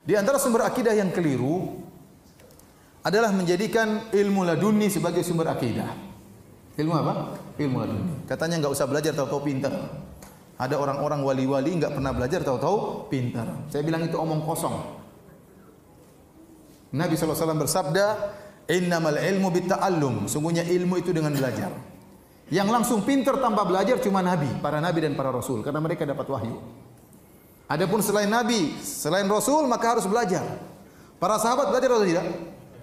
Di antara sumber akidah yang keliru adalah menjadikan ilmu laduni sebagai sumber akidah. Ilmu apa? Ilmu laduni. Katanya enggak usah belajar, tahu-tahu pintar. Ada orang-orang wali-wali enggak pernah belajar, tahu-tahu pintar. Saya bilang itu omong kosong. Nabi SAW bersabda, "Innamal ilmu bitta'allum." Sungguhnya ilmu itu dengan belajar. Yang langsung pintar tanpa belajar cuma Nabi, para Nabi dan para Rasul, karena mereka dapat wahyu. Adapun selain Nabi, selain Rasul, maka harus belajar. Para sahabat belajar atau tidak?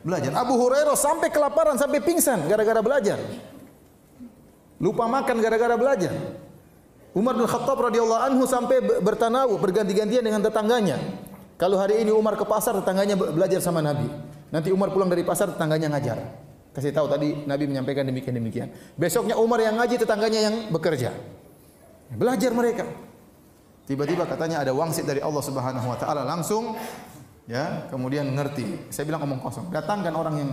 Belajar. Abu Hurairah sampai kelaparan, sampai pingsan gara-gara belajar. Lupa makan gara-gara belajar. Umar bin Khattab radhiyallahu anhu sampai bertanawuh, berganti-gantian dengan tetangganya. Kalau hari ini Umar ke pasar, tetangganya belajar sama Nabi. Nanti Umar pulang dari pasar, tetangganya ngajar. Kasih tahu tadi Nabi menyampaikan demikian. Besoknya Umar yang ngaji, tetangganya yang bekerja. Belajar mereka. Tiba-tiba katanya ada wangsit dari Allah Subhanahu wa taala langsung ya, kemudian ngerti. Saya bilang omong kosong. Datangkan orang yang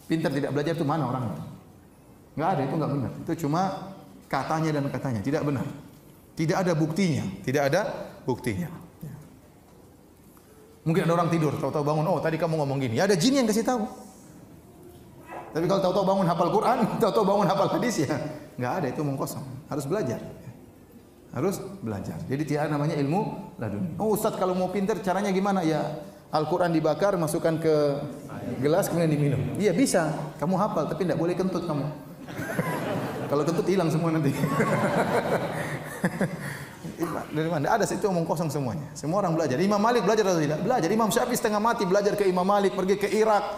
pintar tidak belajar itu mana orangnya? Enggak ada, itu enggak benar. Itu cuma katanya dan katanya, tidak benar. Tidak ada buktinya, tidak ada buktinya. Mungkin ada orang tidur, tahu-tahu bangun, oh tadi kamu ngomong gini. Ya ada jin yang kasih tahu. Tapi kalau tahu-tahu bangun hafal Quran, tahu-tahu bangun hafal hadis ya enggak ada, itu omong kosong. Harus belajar. Harus belajar. Jadi tidak namanya ilmu laduni. Oh Ustaz, kalau mau pintar caranya gimana? Ya Al-Quran dibakar, masukkan ke gelas kemudian diminum. Iya bisa. Kamu hafal tapi tidak boleh kentut kamu. Kalau kentut hilang semua nanti. Dari mana? Ada, itu omong kosong semuanya. Semua orang belajar. Imam Malik belajar atau tidak? Belajar. Imam Syafi'i setengah mati belajar ke Imam Malik, pergi ke Irak,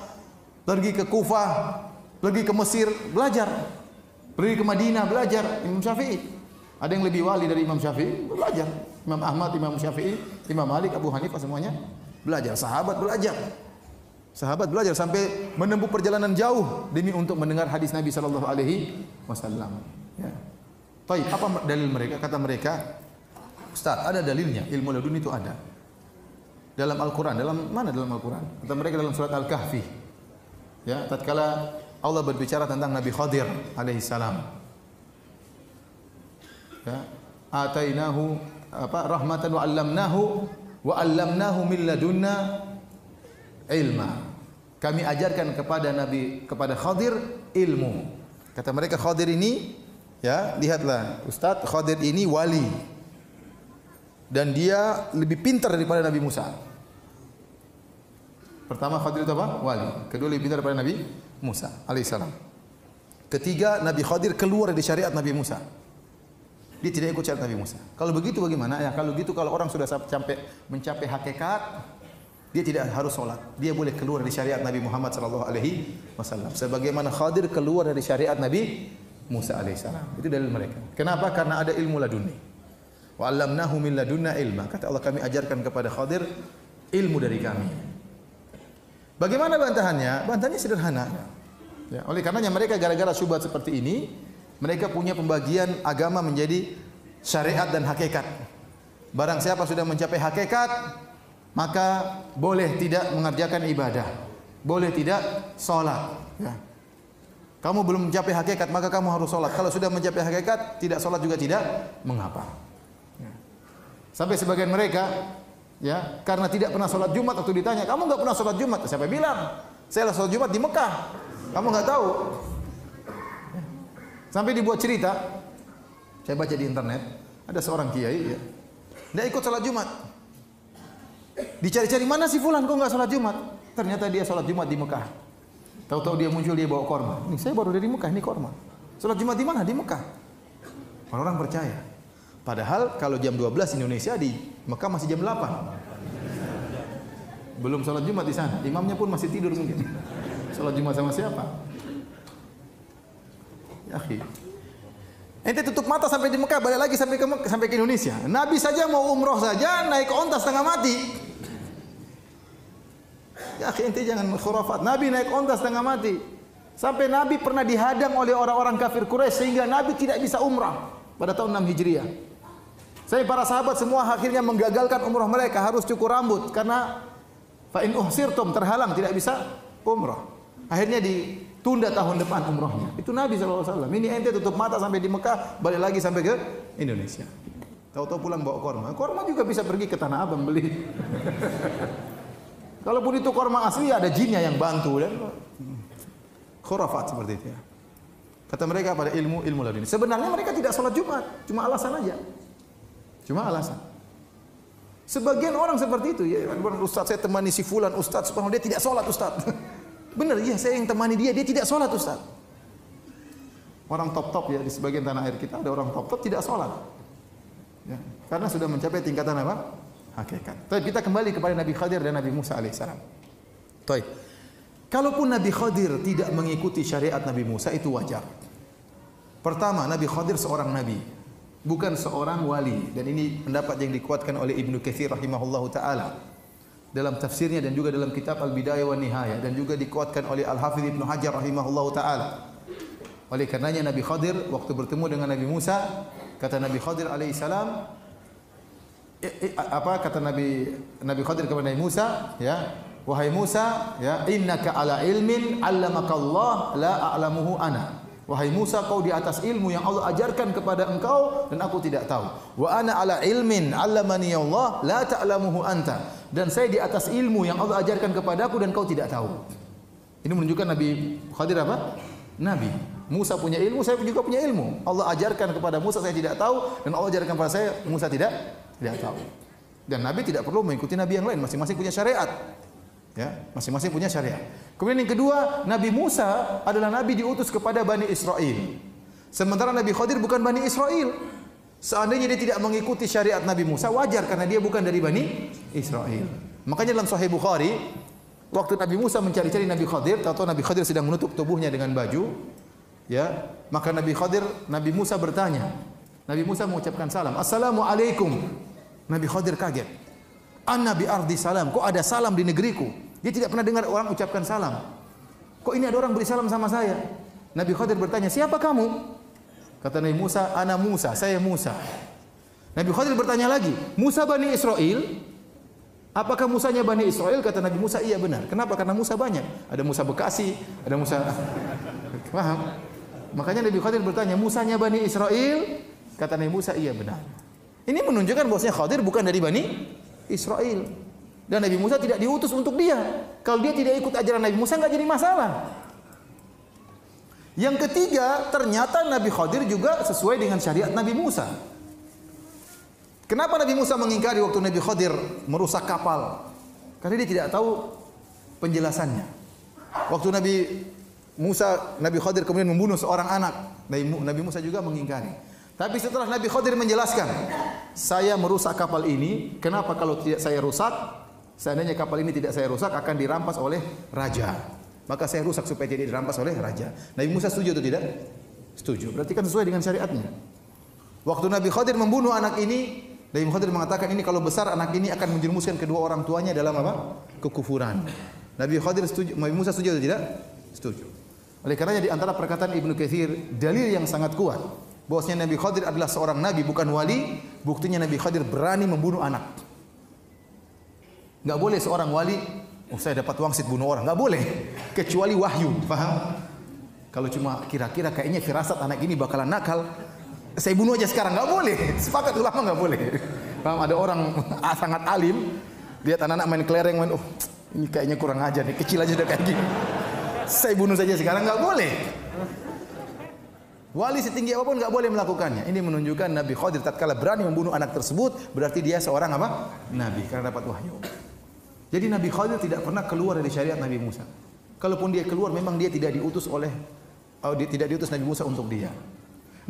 pergi ke Kufah, pergi ke Mesir, belajar. Pergi ke Madinah, belajar. Imam Syafi'i. Ada yang lebih wali dari Imam Syafi'i, belajar. Imam Ahmad, Imam Syafi'i, Imam Malik, Abu Hanifah semuanya belajar. Sahabat belajar. Sahabat belajar sampai menempuh perjalanan jauh demi untuk mendengar hadis Nabi sallallahu alaihi wasallam. Ya. Baik, apa dalil mereka? Kata mereka, Ustaz, ada dalilnya, ilmu laduni itu ada. Dalam Al-Qur'an, dalam mana dalam Al-Qur'an? Kata mereka dalam surat Al-Kahfi. Ya, tatkala Allah berbicara tentang Nabi Khadir alaihi salam. Ya, atainahu rahmatan wa 'allamnahu min ladunna ilma. Kami ajarkan kepada Khadir ilmu. Kata mereka Khadir ini, ya, lihatlah Ustaz, Khadir ini wali. Dan dia lebih pintar daripada Nabi Musa. Pertama Khadir itu apa? Wali. Kedua lebih pintar daripada Nabi Musa alaihissalam. Ketiga Nabi Khadir keluar dari syariat Nabi Musa. Dia tidak ikut syariat Nabi Musa. Kalau begitu bagaimana? Ya kalau gitu, kalau orang sudah mencapai hakikat, dia tidak harus sholat. Dia boleh keluar dari syariat Nabi Muhammad sallallahu alaihi wasallam. Sebagaimana Khadir keluar dari syariat Nabi Musa alaihissalam. Itu dalil mereka. Kenapa? Karena ada ilmu laduni. Wa 'allamnahu min ladunna ilma. Kata Allah, kami ajarkan kepada Khadir ilmu dari kami. Bagaimana bantahannya? Bantahannya sederhana. Ya, oleh karenanya mereka gara-gara syubhat seperti ini, mereka punya pembagian agama menjadi syariat dan hakikat. Barang siapa sudah mencapai hakikat, maka boleh tidak mengerjakan ibadah, boleh tidak sholat. Ya. Kamu belum mencapai hakikat, maka kamu harus sholat. Kalau sudah mencapai hakikat, tidak sholat juga tidak mengapa. Ya. Sampai sebagian mereka, ya, karena tidak pernah sholat Jumat, waktu ditanya, kamu nggak pernah sholat Jumat? Siapa bilang? Saya sholat Jumat di Mekah. Kamu nggak tahu? Sampai dibuat cerita, saya baca di internet, ada seorang kiai, ya, dia ikut sholat Jumat. Dicari-cari, mana si fulan kok nggak sholat Jumat? Ternyata dia sholat Jumat di Mekah. Tahu-tahu dia muncul, dia bawa korma. Ini saya baru dari Mekah, ini korma. Sholat Jumat di mana? Di Mekah. Orang-orang percaya. Padahal kalau jam 12 Indonesia, di Mekah masih jam 8. Belum sholat Jumat di sana. Imamnya pun masih tidur mungkin. Sholat Jumat sama siapa? Ya, ente tutup mata sampai di Mekah, balik lagi sampai ke Indonesia. Nabi saja mau umroh saja naik onta setengah mati. Ya, ente jangan khurafat. Nabi naik onta setengah mati. Sampai Nabi pernah dihadang oleh orang-orang kafir Quraisy sehingga Nabi tidak bisa umrah pada tahun 6 Hijriah. Saya para sahabat semua akhirnya menggagalkan umrah mereka, harus cukur rambut karena fa in uhsirtum, terhalang tidak bisa umrah. Akhirnya ditunda tahun depan umrahnya. Itu Nabi SAW. Ini ente tutup mata sampai di Mekah, balik lagi sampai ke Indonesia. Tahu-tahu pulang bawa korma. Korma juga bisa pergi ke Tanah Abang beli. Kalaupun itu korma asli, ada jinnya yang bantu dan khurafat seperti itu ya. Kata mereka pada ilmu laduni. Sebenarnya mereka tidak sholat Jumat, cuma alasan aja. Cuma alasan. Sebagian orang seperti itu ya, Ustaz saya temani si fulan, Ustaz subhanallah dia tidak sholat Ustaz. Benar ya, saya yang temani dia tidak sholat Ustaz. Orang top ya di sebagian tanah air kita ada orang top tidak sholat. Ya, karena sudah mencapai tingkatan apa? Hakikat. Baik, kita kembali kepada Nabi Khadir dan Nabi Musa alaihissalam. Baik. Kalaupun Nabi Khadir tidak mengikuti syariat Nabi Musa itu wajar. Pertama, Nabi Khadir seorang nabi, bukan seorang wali, dan ini pendapat yang dikuatkan oleh Ibnu Katsir rahimahullahu taala dalam tafsirnya dan juga dalam kitab Al-Bidayah wan Nihayah, dan juga dikuatkan oleh Al-Hafidz Ibnu Hajar rahimahullahu taala. Oleh karenanya Nabi Khadir waktu bertemu dengan Nabi Musa, kata Nabi Khadir alaihissalam, apa kata Nabi Khadir kepada Nabi Musa, ya, wahai Musa, ya, innaka ala ilmin 'allamaka Allah la a'lamuhu ana. Wahai Musa, kau di atas ilmu yang Allah ajarkan kepada engkau dan aku tidak tahu. Wa ana ala ilmin 'allamani Allah la ta'lamuhu anta. Dan saya di atas ilmu yang Allah ajarkan kepadaku dan kau tidak tahu. Ini menunjukkan Nabi Khadir apa? Nabi. Musa punya ilmu, saya juga punya ilmu. Allah ajarkan kepada Musa, saya tidak tahu, dan Allah ajarkan kepada saya, Musa tidak tahu. Dan Nabi tidak perlu mengikuti Nabi yang lain, masing-masing punya syariat. Ya, masing-masing punya syariat. Kemudian yang kedua, Nabi Musa adalah Nabi diutus kepada Bani Israel. Sementara Nabi Khadir bukan Bani Israel. Seandainya dia tidak mengikuti syariat Nabi Musa, wajar karena dia bukan dari Bani Israel. Makanya dalam Sahih Bukhari, waktu Nabi Musa mencari-cari Nabi Khadir, atau Nabi Khadir sedang menutup tubuhnya dengan baju, ya, maka Nabi Musa bertanya. Nabi Musa mengucapkan salam, Assalamualaikum. Nabi Khadir kaget. Anna bi ardi salam. Kok ada salam di negeriku? Dia tidak pernah dengar orang ucapkan salam. Kok ini ada orang beri salam sama saya? Nabi Khadir bertanya, siapa kamu? Kata Nabi Musa, ana Musa, saya Musa. Nabi Khadir bertanya lagi, Musa Bani Israel? Apakah Musanya Bani Israel? Kata Nabi Musa, iya benar. Kenapa? Karena Musa banyak. Ada Musa Bekasi, ada Musa... Paham? Makanya Nabi Khadir bertanya, Musanya Bani Israel? Kata Nabi Musa, iya benar. Ini menunjukkan bahwasanya Khadir bukan dari Bani Israel. Dan Nabi Musa tidak diutus untuk dia. Kalau dia tidak ikut ajaran Nabi Musa, nggak jadi masalah. Yang ketiga, ternyata Nabi Khadir juga sesuai dengan syariat Nabi Musa. Kenapa Nabi Musa mengingkari waktu Nabi Khadir merusak kapal? Karena dia tidak tahu penjelasannya. Waktu Nabi Khadir kemudian membunuh seorang anak, Nabi Musa juga mengingkari. Tapi setelah Nabi Khadir menjelaskan, saya merusak kapal ini, kenapa kalau tidak saya rusak? Seandainya kapal ini tidak saya rusak, akan dirampas oleh raja. Maka saya rusak supaya tidak dirampas oleh raja. Nabi Musa setuju atau tidak? Setuju. Berarti kan sesuai dengan syariatnya. Waktu Nabi Khadir membunuh anak ini, Nabi Khadir mengatakan ini kalau besar anak ini akan menjerumuskan kedua orang tuanya dalam apa? Kekufuran. Nabi Khadir setuju, Nabi Musa setuju atau tidak? Setuju. Oleh karenanya di antara perkataan Ibnu Katsir, dalil yang sangat kuat bahwasanya Nabi Khadir adalah seorang nabi bukan wali, buktinya Nabi Khadir berani membunuh anak. Enggak boleh seorang wali, oh saya dapat wangsit bunuh orang, enggak boleh kecuali wahyu, paham? Kalau cuma kira-kira kayaknya firasat anak ini bakalan nakal, saya bunuh aja sekarang, enggak boleh. Sepakat ulama enggak boleh. Paham? Ada orang sangat alim, lihat anak-anak main kelereng, oh ini kayaknya kurang ajar nih, kecil aja udah kayak gini. Saya bunuh saja sekarang, enggak boleh. Wali setinggi apapun enggak boleh melakukannya. Ini menunjukkan Nabi Khadir tatkala berani membunuh anak tersebut, berarti dia seorang apa? Nabi, karena dapat wahyu. Jadi Nabi Khadir tidak pernah keluar dari syariat Nabi Musa. Kalaupun dia keluar, memang dia tidak diutus tidak diutus Nabi Musa untuk dia.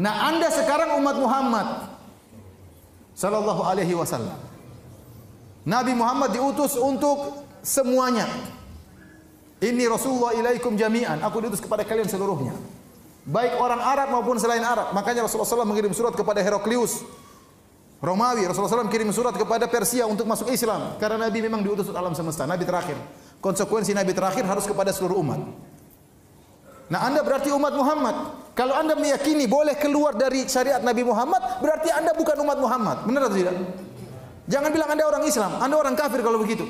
Nah, Anda sekarang umat Muhammad sallallahu alaihi wasallam. Nabi Muhammad diutus untuk semuanya. Inni Rasulullah ilaikum jami'an. Aku diutus kepada kalian seluruhnya. Baik orang Arab maupun selain Arab. Makanya Rasulullah SAW mengirim surat kepada Heraklius Romawi. Rasulullah SAW kirim surat kepada Persia untuk masuk Islam. Karena Nabi memang diutus untuk alam semesta. Nabi terakhir. Konsekuensi Nabi terakhir harus kepada seluruh umat. Nah, Anda berarti umat Muhammad. Kalau Anda meyakini boleh keluar dari syariat Nabi Muhammad, berarti Anda bukan umat Muhammad. Benar atau tidak? Jangan bilang Anda orang Islam. Anda orang kafir kalau begitu.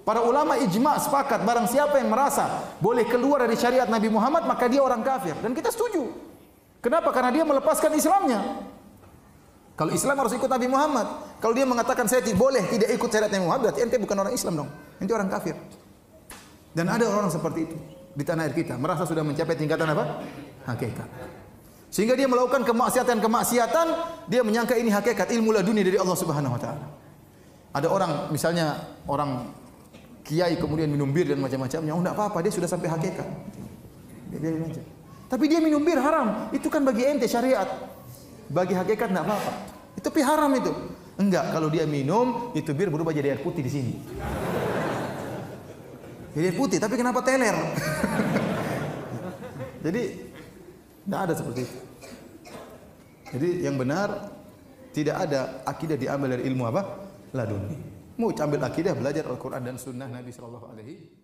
Para ulama ijma' sepakat, barang siapa yang merasa boleh keluar dari syariat Nabi Muhammad, maka dia orang kafir. Dan kita setuju. Kenapa? Karena dia melepaskan Islamnya. Kalau Islam harus ikut Nabi Muhammad. Kalau dia mengatakan saya boleh tidak ikut syariat Nabi Muhammad, berarti ente bukan orang Islam dong. Ente orang kafir. Dan ada orang seperti itu di tanah air kita, merasa sudah mencapai tingkatan apa? Hakikat. Sehingga dia melakukan kemaksiatan, dia menyangka ini hakikat, ilmu laduni dari Allah Subhanahu wa taala. Ada orang, misalnya orang kiai kemudian minum bir dan macam-macamnya, oh enggak apa-apa, dia sudah sampai hakikat. Dia aja. Tapi dia minum bir haram, itu kan bagi ente syariat. Bagi hakikat enggak apa-apa. Itu haram itu. Enggak, kalau dia minum, itu bir berubah jadi air putih di sini. Jadi air putih, tapi kenapa teler? Jadi tidak ada seperti itu. Jadi yang benar, tidak ada akidah diambil dari ilmu apa? Laduni. Mau ambil akidah, belajar Al-Quran dan Sunnah Nabi Sallallahu Alaihi